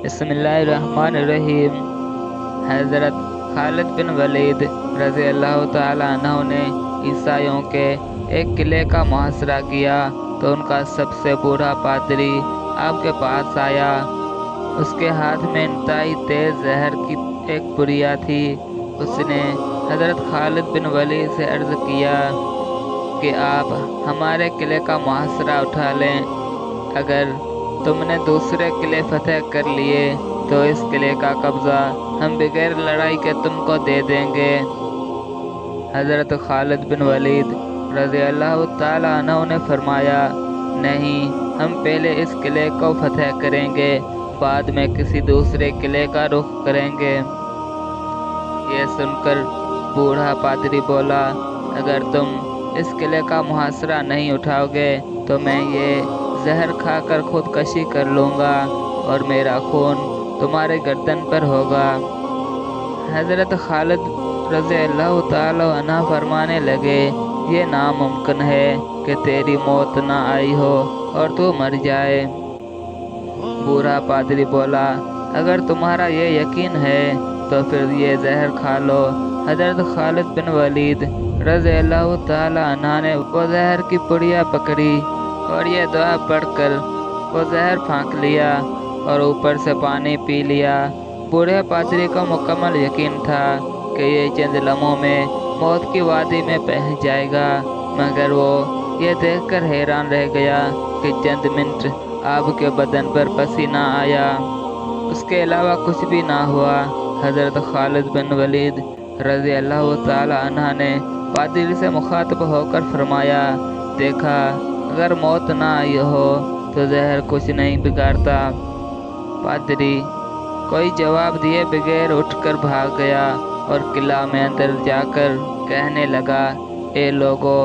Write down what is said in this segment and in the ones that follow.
بسم اللہ الرحمن الرحیم۔ حضرت خالد بن ولید رضی اللہ تعالیٰ عنہ نے عیسائیوں کے ایک قلعے کا محاصرہ کیا تو ان کا سب سے بوڑھا پادری آپ کے پاس آیا۔ اس کے ہاتھ میں انتہائی تیز زہر کی ایک پریا تھی۔ اس نے حضرت خالد بن ولید سے عرض کیا کہ آپ ہمارے قلعے کا محاصرہ اٹھا لیں۔ اگر تم نے دوسرے قلعے فتح کر لیے تو اس قلعے کا قبضہ ہم بغیر لڑائی کے تم کو دے دیں گے۔ حضرت خالد بن ولید رضی اللہ تعالیٰ عنہ نے فرمایا، نہیں، ہم پہلے اس قلعے کو فتح کریں گے، بعد میں کسی دوسرے قلعے کا رخ کریں گے۔ یہ سن کر بوڑھا پادری بولا، اگر تم اس قلعے کا محاصرہ نہیں اٹھاؤ گے تو میں یہ زہر کھا کر خودکشی کر لوں گا اور میرا خون تمہارے گردن پر ہوگا۔ حضرت خالد رضی اللہ تعالی عنہ فرمانے لگے، یہ ناممکن ہے کہ تیری موت نہ آئی ہو اور تو مر جائے۔ بوڑھا پادری بولا، اگر تمہارا یہ یقین ہے تو پھر یہ زہر کھا لو۔ حضرت خالد بن ولید رضی اللہ تعالی عنہ نے وہ زہر کی پڑیا پکڑی اور یہ دعا پڑھ کر وہ زہر پھینک لیا اور اوپر سے پانی پی لیا۔ بوڑھے پادری کو مکمل یقین تھا کہ یہ چند لمحوں میں موت کی وادی میں پہنچ جائے گا، مگر وہ یہ دیکھ کر حیران رہ گیا کہ چند منٹ آپ کے بدن پر پسینہ آیا، اس کے علاوہ کچھ بھی نہ ہوا۔ حضرت خالد بن ولید رضی اللہ تعالی عنہ نے پادری سے مخاطب ہو کر فرمایا، دیکھا، اگر موت نہ آئی ہو تو زہر کچھ نہیں بگاڑتا۔ پادری کوئی جواب دیے بغیر اٹھ کر بھاگ گیا اور قلعہ میں اندر جا کر کہنے لگا، اے لوگو،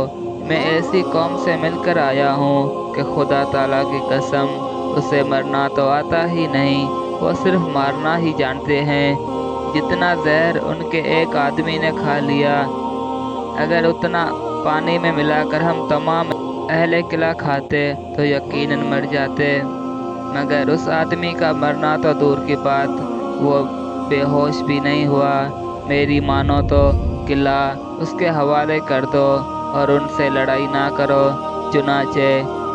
میں ایسی قوم سے مل کر آیا ہوں کہ خدا تعالیٰ کی قسم اسے مرنا تو آتا ہی نہیں، وہ صرف مارنا ہی جانتے ہیں۔ جتنا زہر ان کے ایک آدمی نے کھا لیا، اگر اتنا پانی میں ملا کر ہم تمام اہل قلعہ کھاتے تو یقیناً مر جاتے، مگر اس آدمی کا مرنا تو دور کی بات، وہ بے ہوش بھی نہیں ہوا۔ میری مانو تو قلعہ اس کے حوالے کر دو اور ان سے لڑائی نہ کرو۔ چنانچہ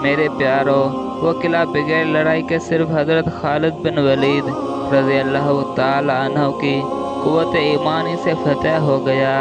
میرے پیارو، وہ قلعہ بغیر لڑائی کے صرف حضرت خالد بن ولید رضی اللہ تعالی عنہ کی قوت ایمانی سے فتح ہو گیا۔